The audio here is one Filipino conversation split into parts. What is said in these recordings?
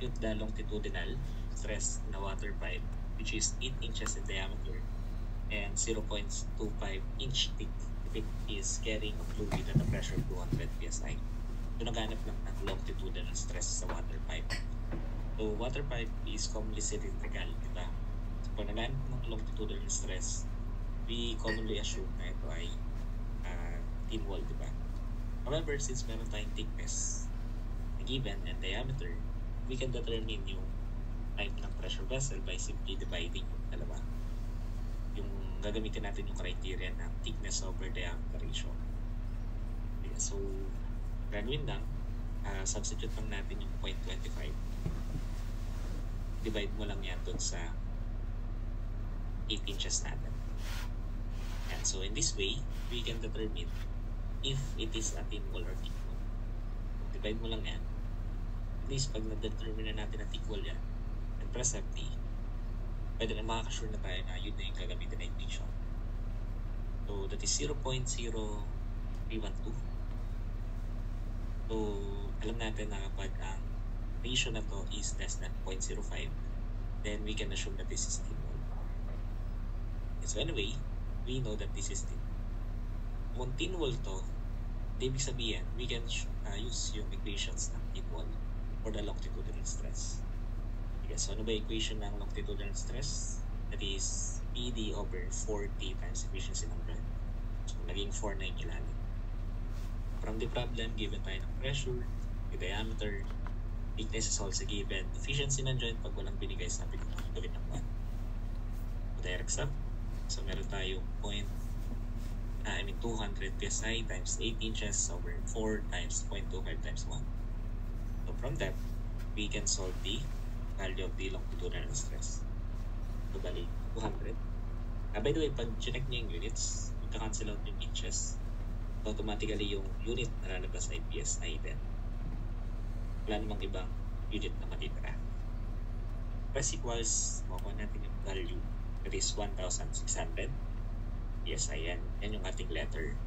compute the longitudinal stress in a water pipe, which is 8 inches in diameter and 0.25 inch thick if it is carrying a fluid at a pressure of 200 psi. So naghanap lang ng longitudinal stress sa water pipe. So water pipe is commonly cylindrical, di ba? So pag naghanap ng longitudinal stress, we commonly assume na ito ay thin wall, di ba? However, since meron tayong thickness na given and diameter, we can determine yung type ng pressure vessel by simply dividing yung dalawa. Yung gagamitin natin yung criteria ng thickness over diameter ratio. Okay, so, gagawin lang, substitute lang natin yung 0.25. Divide mo lang yan dun sa 8 inches natin. And so, in this way, we can determine if it is a thin wall or thick wall. Divide mo lang yan. At least, pag na-determine na natin na thick wall yan, and press FT, pwede na makakasure na tayo na yun na yung gagamitin na equation. So, that is 0.0312. So, alam natin na kapag ang ratio na to is less than 0.05, then we can assume that this is thin wall. And so anyway, we know that this is thin. Kung thin wall to, ibig sabihin, we can use yung equations ng thin wall for the longitudinal stress. Okay, so ano ba equation ng longitudinal stress? That is PD over 40 times efficiency ng joint. So naging 4 na yung ilalim. From the problem, given tayo ng pressure, the diameter, thickness is also given. Efficiency ng joint, pag walang binigay, sabi ko gawin ng 1. So direct sub. So meron tayong 200 psi times 8 inches over 4 times 0.25 times 1. So from that, we can solve the value of the longitudinal stress. So bali, 200. By the way, pag check niyo yung units, magka-cancel out yung inches. So automatically yung unit na lalabas ay PSI din. Wala namang ibang unit na matitira. Press equals, makuha natin yung value. That is 1,600. PSI yan. Yan yung ating letter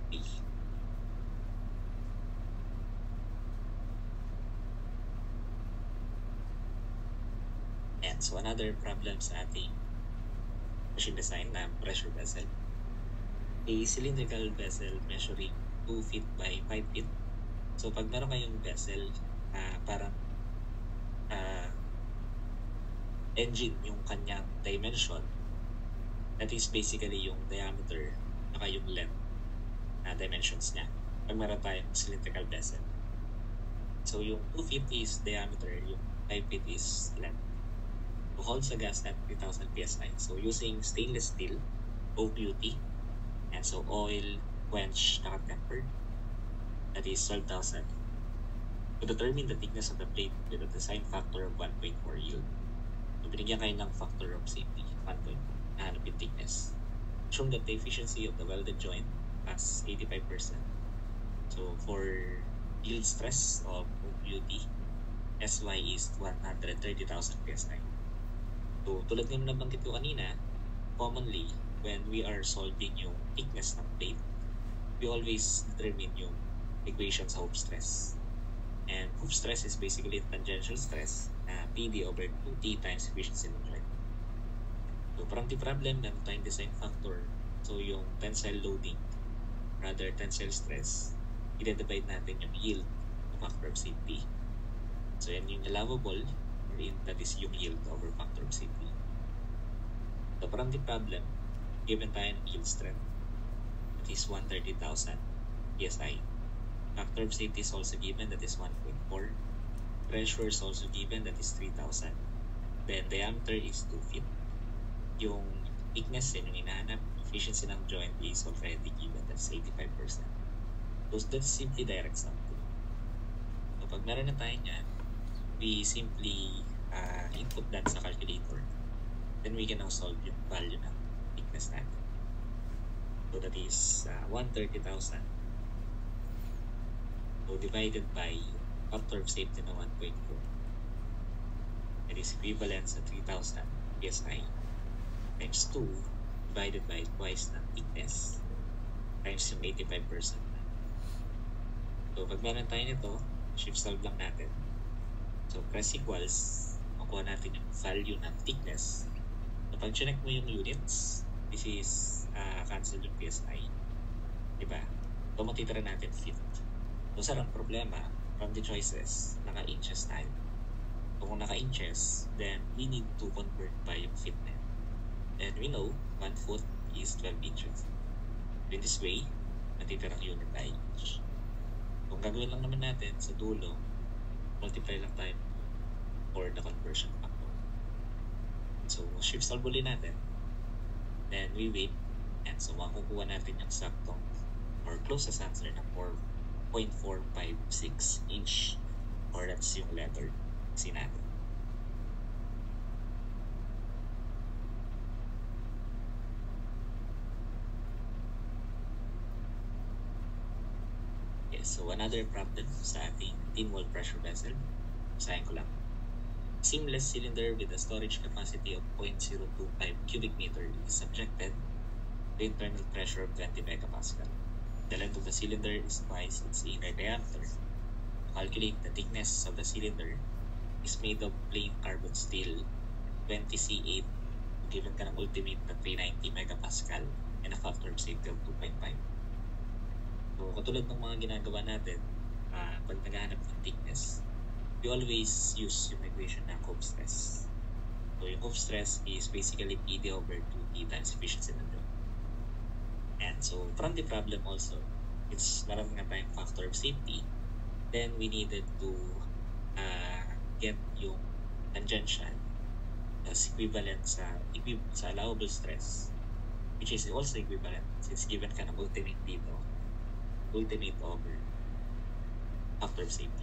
P. And so another problem sa ating machine design na pressure vessel. A cylindrical vessel measuring 2 feet by 5 feet. So pag meron kayong vessel, parang engine yung kanyang dimension, that is basically yung diameter naka yung length na dimensions niya pag meron tayong cylindrical vessel. So yung 2 feet is diameter, yung 5 feet is length. To hold sa gas at 3,000 psi. So using stainless steel, OQT, and so oil, quench, naka-tempered, that is 12,000. To determine the thickness of the plate with a design factor of 1.4 yield. So binigyan kayo ng factor of safety, 1.4. Hanap yung thickness. Assume that the efficiency of the welded joint as 85%. So for yield stress of OQT, SY is 130,000 psi. So tulad nga nabanggit ko kanina, commonly when we are solving yung thickness ng plate, we always determine yung equation sa hoof stress. And hoof stress is basically tangential stress, PD over 2T times efficiency ng joint. So from the problem, meron tayong design factor. So yung tensile loading, rather tensile stress, i-divide natin yung yield ng factor of safety. So yan yung allowable, that is yung yield over factor of safety. So from the problem, given tayo ng yield strength, that is 130,000 PSI. Factor of safety is also given, that is 1.4. Pressure is also given, that is 3,000. Then diameter is 2 feet. Yung thickness yung hinahanap, efficiency ng joint is already given, that's 85%. So that's simply direct sum. So pag meron na tayo niyan, we simply input that sa calculator. Then we can now solve yung value ng thickness natin. So that is 130,000. So divided by factor of safety na 1.4. That is equivalent sa 3,000 PSI. Times 2 divided by twice ng thickness times yung 85%. So pag meron tayo nito, shift solve lang natin. So, press equals, makuha natin yung value ng thickness. So, pag check mo yung units, this is cancel yung PSI. Diba? So, matitira natin feet. So, sir, ang problema, from the choices, naka-inches tayo. So, kung naka-inches, then we need to convert by yung feet na. And we know, 1 foot is 12 inches. In this way, natitirang unit na inch. Kung gagawin lang naman natin sa dulo, multiply lang tayo for the conversion factor. So, shift solve ulit natin. Then, we wait. And so, makukuha natin yung saktong or closest answer na 4.456 inch, or that's yung letter C natin. So, another problem sa ating thin wall pressure vessel, basahin ko lang. Seamless cylinder with a storage capacity of 0.025 cubic meter is subjected to internal pressure of 20 megapascal. The length of the cylinder is twice its inner diameter. To calculate the thickness of the cylinder is made of plain carbon steel 20C8, given ka ng ultimate na 390 megapascal and a factor of safety of 2.5. So, katulad ng mga ginagawa natin, pag naghahanap ng thickness, we always use yung equation ng Hooke stress. So, yung Hooke stress is basically PD over 2T times efficiency ng joint. And so, from the problem also, it's marami nga tayong factor of safety, then we needed to get yung tangential as equivalent sa allowable stress, which is also equivalent since given ka ng ultimate dito, ultimate over factor of safety.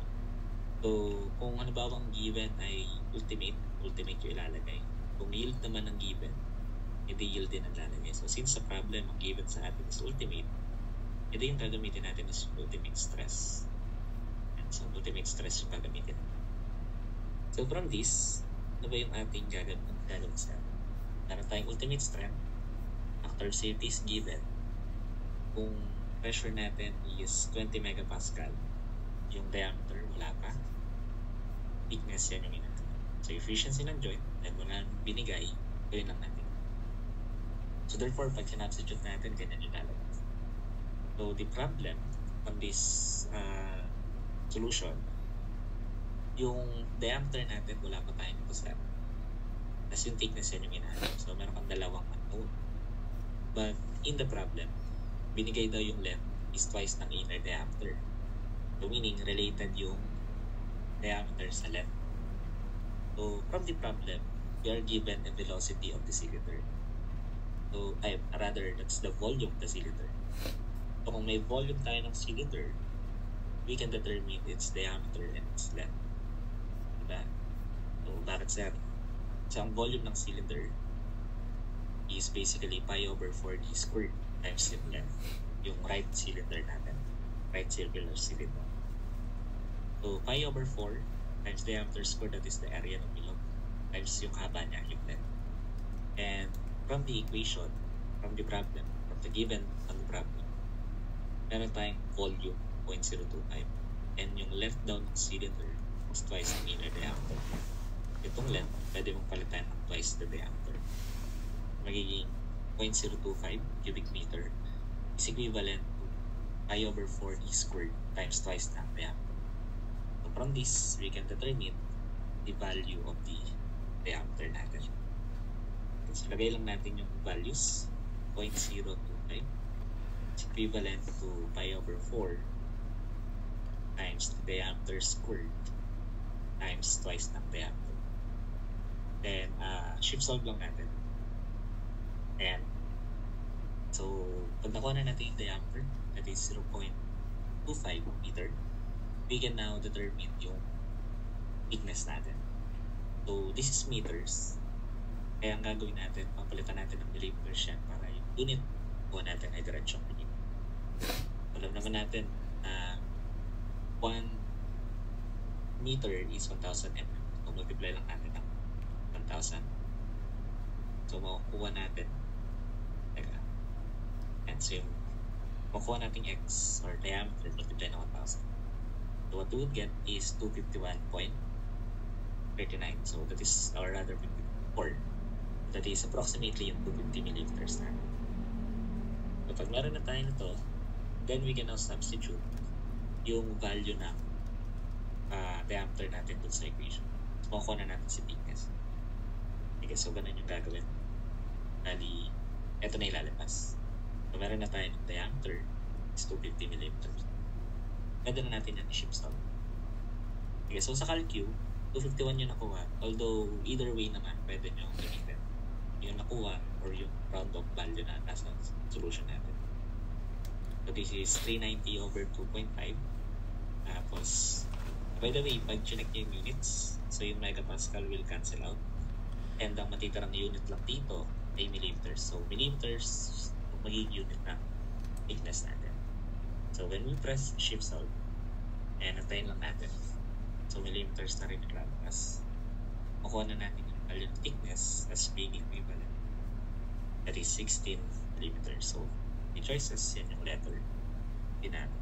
So, kung ano ba ang given ay ultimate yung ilalagay. Kung yield naman ang given, hindi yield din ang lalagay. So, since sa problem ang given sa atin is ultimate, ito yung gagamitin natin is ultimate stress. And so, ultimate stress yung gagamitin. So, from this, ano ba yung ating gagawin sa meron tayong ultimate strength, factor of safety is given. Kung pressure natin is 20 megapascal, yung diameter wala pa, thickness yan yung inatin. So, efficiency ng joint, then wala binigay, gawin lang natin. So, therefore, pag sinubstitute natin, ganyan yung lalabas. So, the problem on this solution, yung diameter natin, wala pa tayo nito sa tapos yung thickness yan yung inatin. So, meron kang dalawang unknown. But, in the problem, binigay daw yung length is twice ng inner diameter. So, meaning, related yung diameter sa length. So, from the problem, we are given a velocity of the cylinder. So, rather, that's the volume of the cylinder. So, kung may volume tayo ng cylinder, we can determine its diameter and its length. Diba? So, bakit sir? So, ang volume ng cylinder is basically pi over 4d squared times yung length, yung right cylinder natin, right circular cylinder. So, pi over 4 times diameter squared, that is the area ng bilog, times yung haba niya, yung length. And from the equation, from the problem, from the given on the problem, meron tayong volume 0.025 and yung length down ng cylinder is twice the inner diameter. Itong length, pwede mong palitan ng twice the diameter. Magiging 0.025 cubic meter is equivalent to pi over 4d squared times twice the diameter. So from this, we can determine the value of the diameter natin. So lagay lang natin yung values. 0.025 is equivalent to pi over 4 times the diameter squared times twice ng diameter. Then, shift solve lang natin. And so, pag nakuha na natin yung diameter, that is 0.25 meter, we can now determine yung thickness natin. So, this is meters. Kaya ang gagawin natin, papalitan natin ng millimeters yan para yung unit kuha natin ay diretsyong unit. Alam naman natin na 1 meter is 1,000 mm. So, multiply lang natin ng 1,000. So, makukuha natin and so yung makuha natin x or diameter multiply ng 1,000. So what we would get is 251.5 39. So that is, or rather 54. That is approximately yung 250 milliliters na. So pag meron na tayo nito, then we can now substitute yung value ng diameter natin dun sa equation. So makukuha na natin si thickness. Okay, so ganun yung gagawin. Bali, eto na ilalabas. So meron na tayo ng diameter is 250 milliliters. Pwede na natin yan i-ship solve. Okay, so sa CalQ, 251 yung nakuha. Although, either way naman, pwede nyo gamitin yung nakuha or yung round-off value na nasa solution natin. So this is 390 over 2.5. Tapos, by the way, pag chinek nyo yung units, so yung megapascal will cancel out. And ang matitirang unit lang dito ay millimeters. So, millimeters magiging unit na thickness natin. So, when we press shift solve, and antayin lang natin. So, millimeters na rin naglalabas. Makuha na natin yung value ng thickness as being equivalent. That is 16 millimeters. So, the choices, yan yung letter. Pinano.